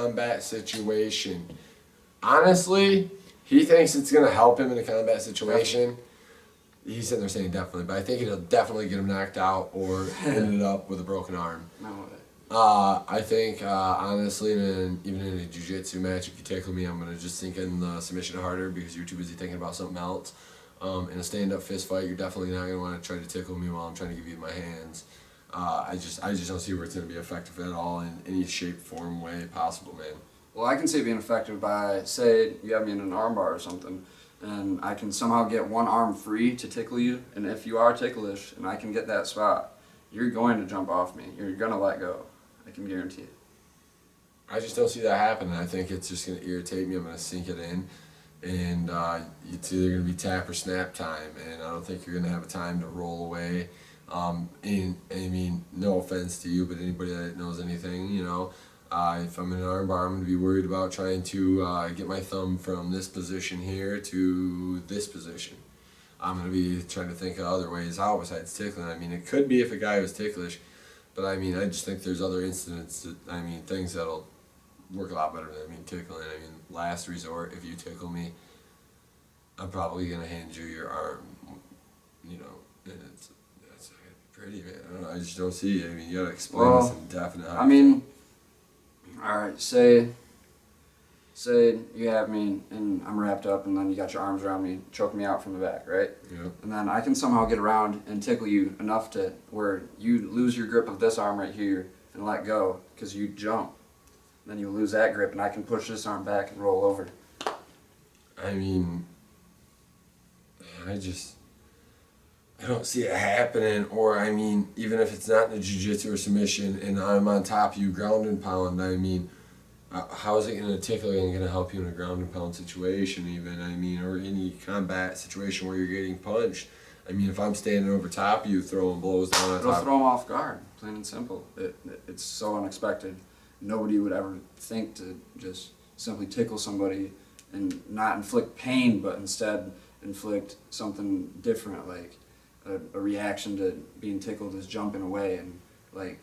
combat situation. Honestly, he thinks it's going to help him in a combat situation. He's sitting there saying definitely, but I think it'll definitely get him knocked out or ended up with a broken arm. No way. I think, honestly, even in a jiu-jitsu match, if you tickle me, I'm going to just sink in the submission harder because you're too busy thinking about something else. In a stand-up fist fight, you're definitely not going to want to try to tickle me while I'm trying to give you my hands. I just don't see where it's going to be effective at all in any shape, form, way possible, man. Well, I can see it being effective by, say, you have me in an arm bar or something, and I can somehow get one arm free to tickle you, and if you are ticklish and I can get that spot, you're going to jump off me. You're going to let go. I can guarantee it. I just don't see that happening. I think it's just going to irritate me. I'm going to sink it in, and it's either going to be tap or snap time, and I don't think you're going to have a time to roll away. And I mean, no offense to you, but anybody that knows anything, you know, if I'm in an arm bar, I'm going to be worried about trying to get my thumb from this position here to this position. I'm going to be trying to think of other ways out besides tickling. I mean, it could be if a guy was ticklish, but I mean, I just think there's other incidents that, I mean, things that'll work a lot better than, tickling. I mean, last resort, if you tickle me, I'm probably going to hand you your arm, you know, and that's pretty, man. I don't know, I just don't see it. I mean, you got to explain this in definite. I mean, alright, say you have me and I'm wrapped up and then you got your arms around me, choke me out from the back, right? Yeah. And then I can somehow get around and tickle you enough to where you lose your grip of this arm right here and let go because you jump. Then you lose that grip and I can push this arm back and roll over. I mean, I don't see it happening, or I mean, even if it's not in a jiu-jitsu or submission and I'm on top of you ground and pound, I mean, how is it going to tickle and going to help you in a ground and pound situation even, I mean, or any combat situation where you're getting punched? I mean, if I'm standing over top of you throwing blows down on top. It'll throw them off guard, plain and simple. It's so unexpected. Nobody would ever think to just simply tickle somebody and not inflict pain, but instead inflict something different, like a reaction to being tickled is jumping away, and like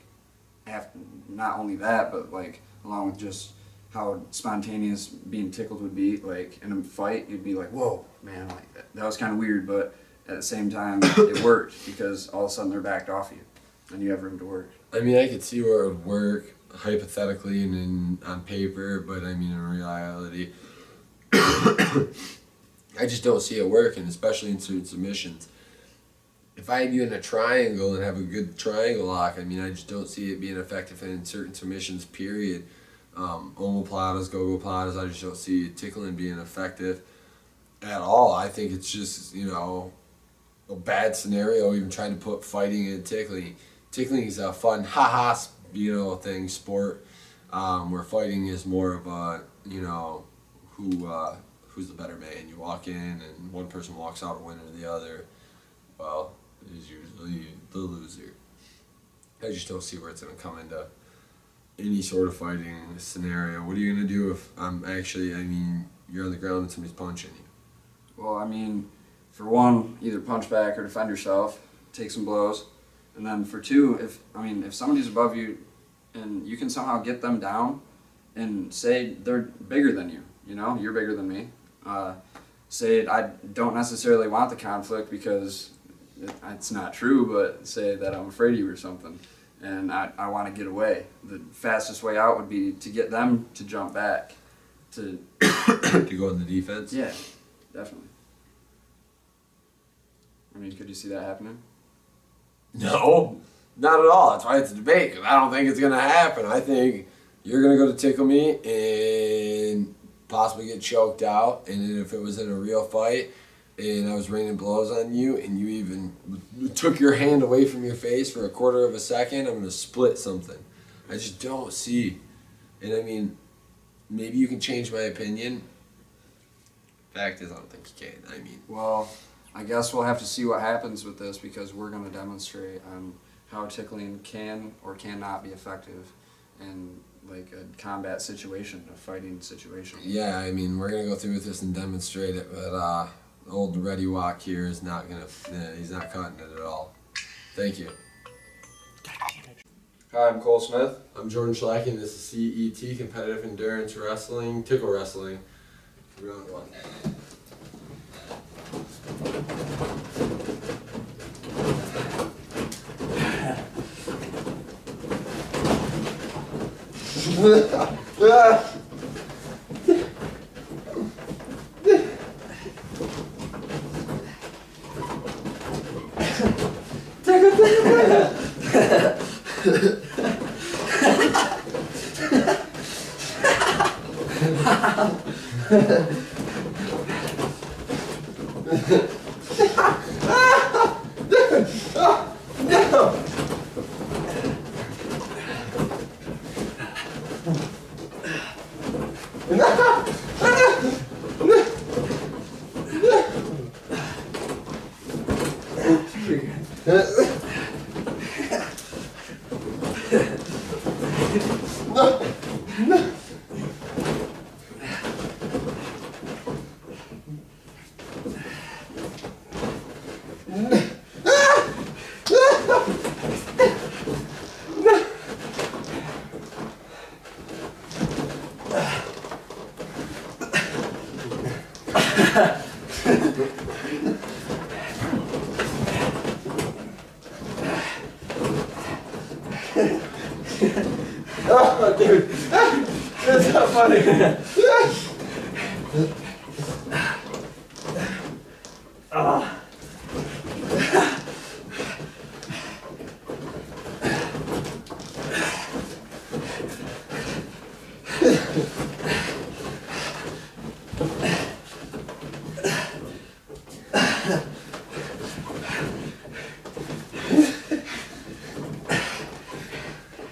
not only that, but like along with just how spontaneous being tickled would be, like in a fight, you'd be like, whoa, man, like that was kind of weird, but at the same time, it worked because all of a sudden they're backed off you, and you have room to work. I mean, I could see where it would work hypothetically and on paper, but I mean, in reality, I just don't see it working, especially in certain submissions. If I have you in a triangle and have a good triangle lock, I mean, I just don't see it being effective in certain submissions, period. Omoplatas, gogoplatas, I just don't see tickling being effective at all. I think it's just, you know, a bad scenario even trying to put fighting and tickling. Tickling is a fun, you know, thing, sport, where fighting is more of a, you know, who's the better man. You walk in and one person walks out a winner, the other, well, is usually the loser. I just don't see where it's going to come into any sort of fighting scenario. What are you going to do if you're on the ground and somebody's punching you? Well, I mean, for one, either punch back or defend yourself, take some blows. And then for two, if somebody's above you and you can somehow get them down and say they're bigger than you, you know, you're bigger than me. Say I don't necessarily want the conflict because it's not true, but say that I'm afraid of you or something and I want to get away. The fastest way out would be to get them to jump back. To go in the defense? Yeah, definitely. I mean, could you see that happening? No, not at all. That's why it's a debate, because I don't think it's going to happen. I think you're going to go to tickle me and possibly get choked out, and then if it was in a real fight and I was raining blows on you and you even took your hand away from your face for a quarter of a second, I'm going to split something. I just don't see. And I mean, maybe you can change my opinion. Fact is, I don't think you can. I mean, well, I guess we'll have to see what happens with this because we're going to demonstrate on how tickling can or cannot be effective in like a combat situation, a fighting situation. Yeah, I mean, we're going to go through with this and demonstrate it, but old Ready Walk here is not going to, he's not cutting it at all. Thank you. Hi, I'm Cole Smith. I'm Jordan Schillachi, and this is CET, Competitive Endurance Wrestling, Tickle Wrestling, round 1. Oh, dude, that's not funny.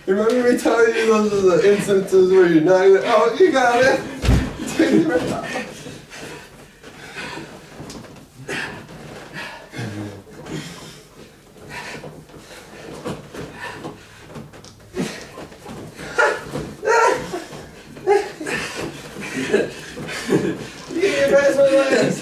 Remember me telling you those are the instances where you're not gonna, oh, you got it. You can advance my legs.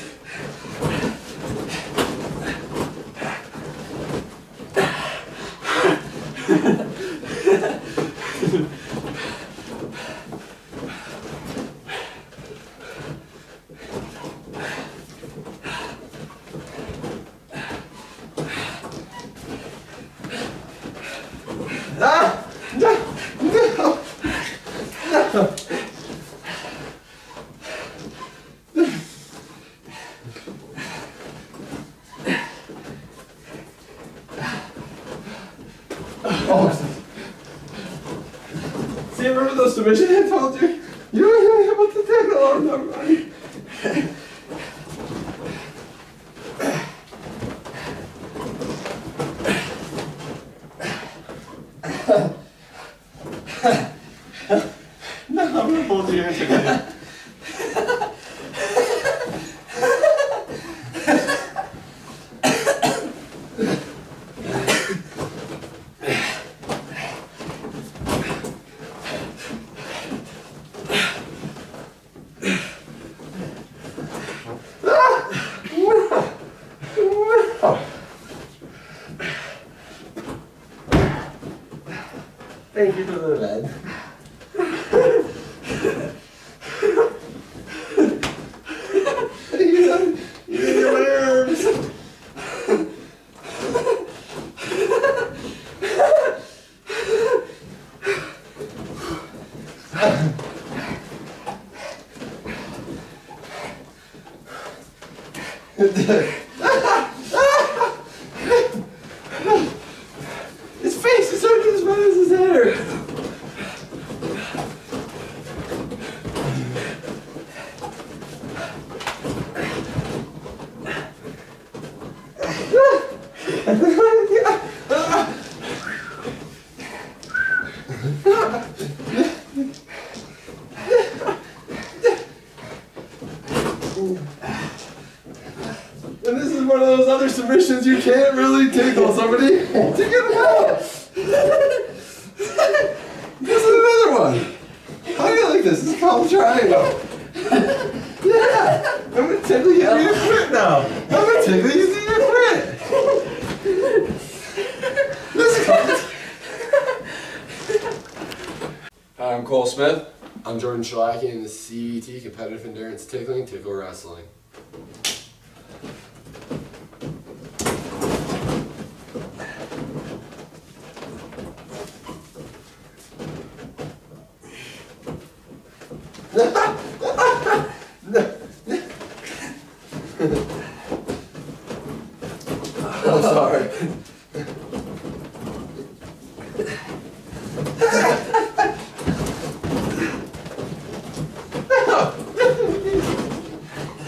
See, remember those submissions I told you? You were going to be able to take a lot of them, buddy. No, I'm going to hold you here today. Thank you for the bed. You need your nerves. His face is hurting as bad as his hair. And this is one of those other submissions you can't really tickle somebody to get them out. This is another one. How do you like this? This is called triangle. Yeah. I'm gonna tickle you to your quit now. I'm gonna tickle you to your quit. This is called. Hi, I'm Cole Smith. I'm Jordan Schillachi in the CET, Competitive Endurance Tickling, Tickle Wrestling. I'm sorry.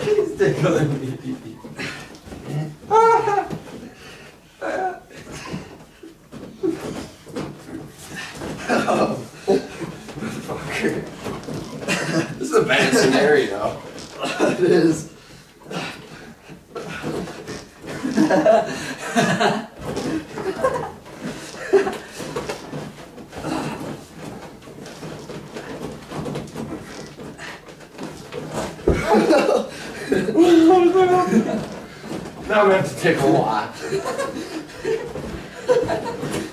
He's tickling me. Fucker. This is a bad scenario. It is. Now I'm gonna have to take a lot.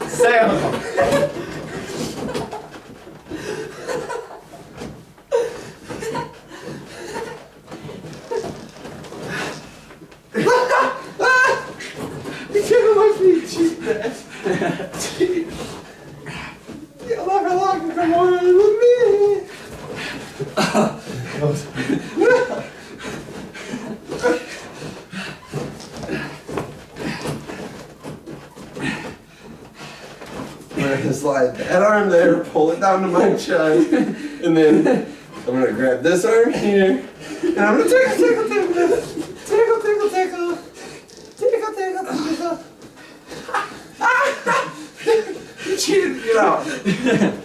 Stay on them. You tickle my feet, cheat man. Cheat. You'll never like me more than me. I'm gonna slide that arm there, pull it down to my chest, and then I'm gonna grab this arm here, and I'm gonna tickle, tickle, tickle, tickle, tickle, tickle, tickle, tickle, tickle. You cheated to get out.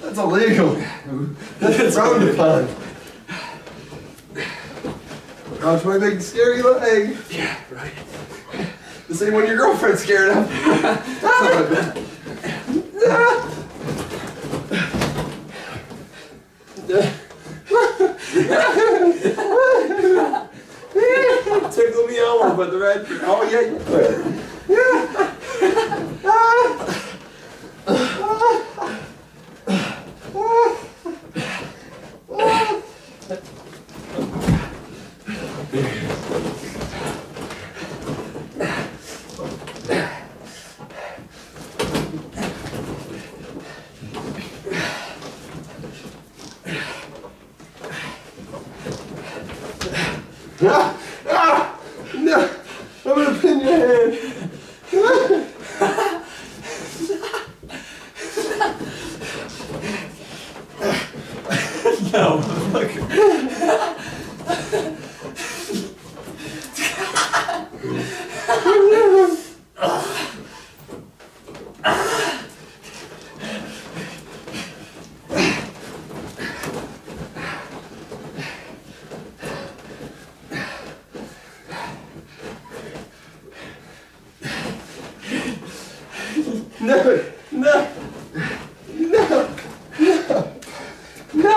That's illegal. That's frowned upon. Watch my big scary leg. Yeah, right. This ain't one your girlfriend's scared of. Tickle me on, but the red. Oh yeah, you could. No, I'm gonna pin your hand. No, motherfucker. No, no, no, no, no.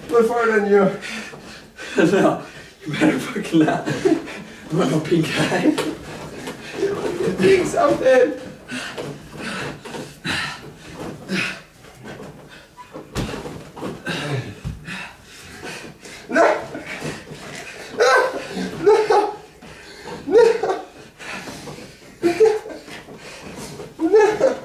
Put fart on you. No, you better fucking not. I'm not no pink eye. Doing something. No. No. No. No. No.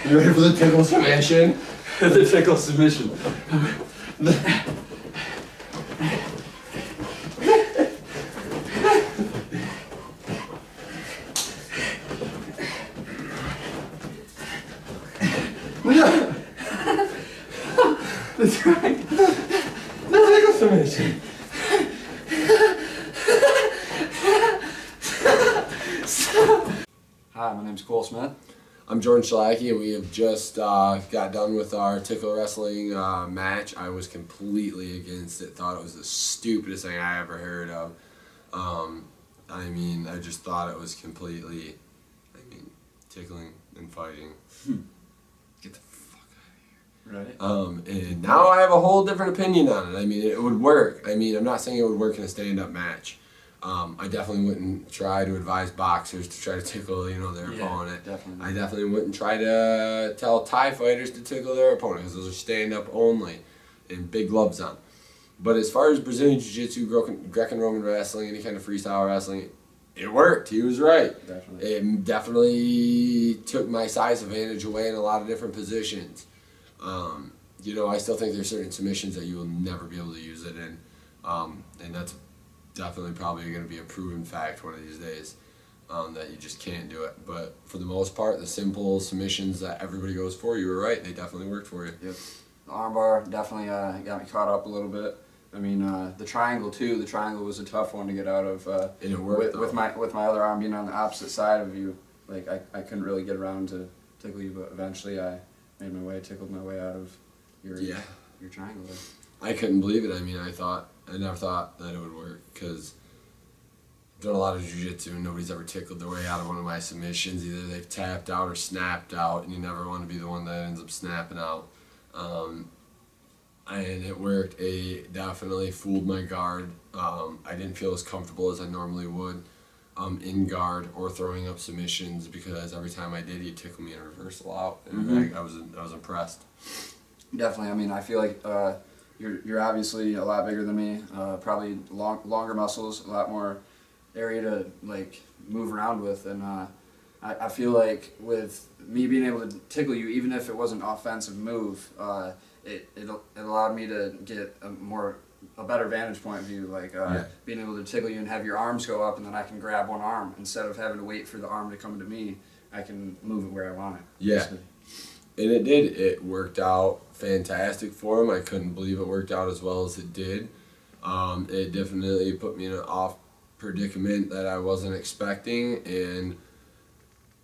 You ready for the tickle submission? The tickle submission. No. That's right. The tickle submission. Hi, my name's Cole Smith. I'm Jordan Schillachi, and we have just got done with our Tickle Wrestling match. I was completely against it, thought it was the stupidest thing I ever heard of. I just thought it was completely, tickling and fighting. Get the fuck out of here. Right. And now I have a whole different opinion on it. It would work. I'm not saying it would work in a stand-up match. I definitely wouldn't try to advise boxers to try to tickle, their opponent. Definitely. I definitely wouldn't try to tell Thai fighters to tickle their opponent because those are stand-up only and big gloves on. But as far as Brazilian Jiu-Jitsu, Greco-Roman wrestling, any kind of freestyle wrestling, it worked. He was right. Definitely. It definitely took my size advantage away in a lot of different positions. I still think there's certain submissions that you will never be able to use it in, and that's definitely probably going to be a proven fact one of these days, that you just can't do it. But for the most part, the simple submissions that everybody goes for, you were right. They definitely worked for you. Yep. The armbar definitely got me caught up a little bit. The triangle too. The triangle was a tough one to get out of. And it worked with my other arm being on the opposite side of you. Like I couldn't really get around to tickle you, but eventually I tickled my way out of your triangle there. I couldn't believe it. I never thought that it would work because I've done a lot of jiu-jitsu and nobody's ever tickled their way out of one of my submissions. Either they've tapped out or snapped out, and you never want to be the one that ends up snapping out. And it worked. It definitely fooled my guard. I didn't feel as comfortable as I normally would in guard or throwing up submissions because every time I did, he'd tickle me in reversal out, and I was impressed. Definitely. I feel like you're obviously a lot bigger than me. Probably longer muscles, a lot more area to move around with, and I feel like with me being able to tickle you, even if it was an offensive move, it allowed me to get a better vantage point view, being able to tickle you and have your arms go up, and then I can grab one arm instead of having to wait for the arm to come to me. I can move it where I want it. Yeah. Basically. And it did. It worked out fantastic for him. I couldn't believe it worked out as well as it did. It definitely put me in an off predicament that I wasn't expecting, and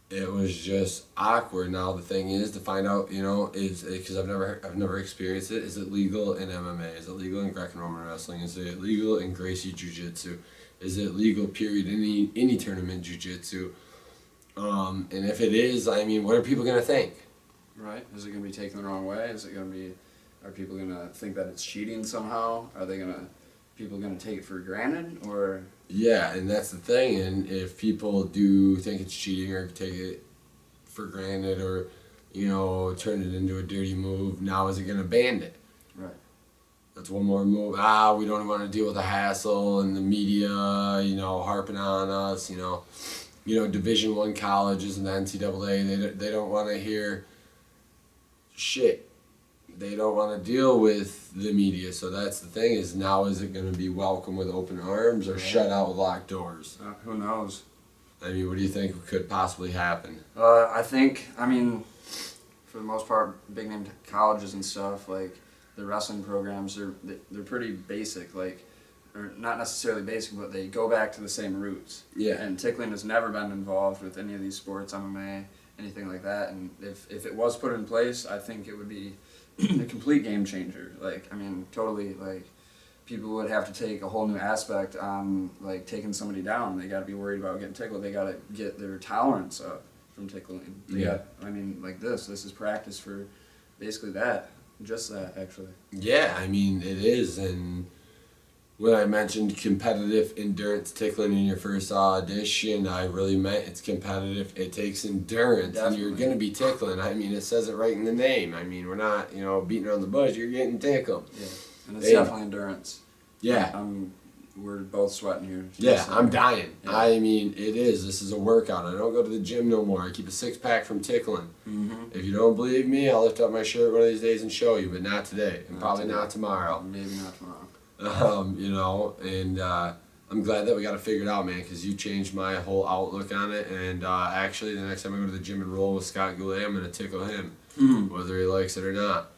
it was just awkward. Now the thing is to find out, is because I've never experienced it. Is it legal in MMA? Is it legal in Greco-Roman wrestling? Is it legal in Gracie Jiu-Jitsu? Is it legal? Period. Any tournament Jiu-Jitsu. And if it is, what are people gonna think? Right? Is it going to be taken the wrong way? Are people going to think that it's cheating somehow? Are people going to take it for granted, or? Yeah, and that's the thing. And if people do think it's cheating or take it for granted or, turn it into a dirty move, now is it going to ban it? Right. That's one more move. We don't want to deal with the hassle and the media, harping on us, Division I colleges and the NCAA, they don't want to hear shit. They don't want to deal with the media, so that's the thing. Is it going to be welcome with open arms or shut out with locked doors? Who knows? What do you think could possibly happen? I think, for the most part, big name colleges and stuff, the wrestling programs, they're pretty basic, or not necessarily basic, but they go back to the same roots. Yeah. And tickling has never been involved with any of these sports, MMA, anything like that. And if it was put in place, I think it would be a complete game changer. Totally, people would have to take a whole new aspect on, taking somebody down. They got to be worried about getting tickled. They got to get their tolerance up from tickling. This is practice for basically that. Just that, actually. Yeah, it is. And when I mentioned competitive endurance tickling in your first audition, I really meant it's competitive. It takes endurance, Definitely. And you're going to be tickling. It says it right in the name. We're not, beating around the bush. You're getting tickled. Yeah, and it's definitely endurance. Yeah. We're both sweating here. Yeah, I'm dying. Yeah. It is. This is a workout. I don't go to the gym no more. I keep a six-pack from tickling. Mm-hmm. If you don't believe me, I'll lift up my shirt one of these days and show you, but not today, and probably not tomorrow. Maybe not tomorrow. I'm glad that we got it figured out, man, because you changed my whole outlook on it. And actually, the next time I go to the gym and roll with Scott Goulet, I'm going to tickle him, whether he likes it or not.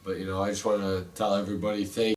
But, I just want to tell everybody thank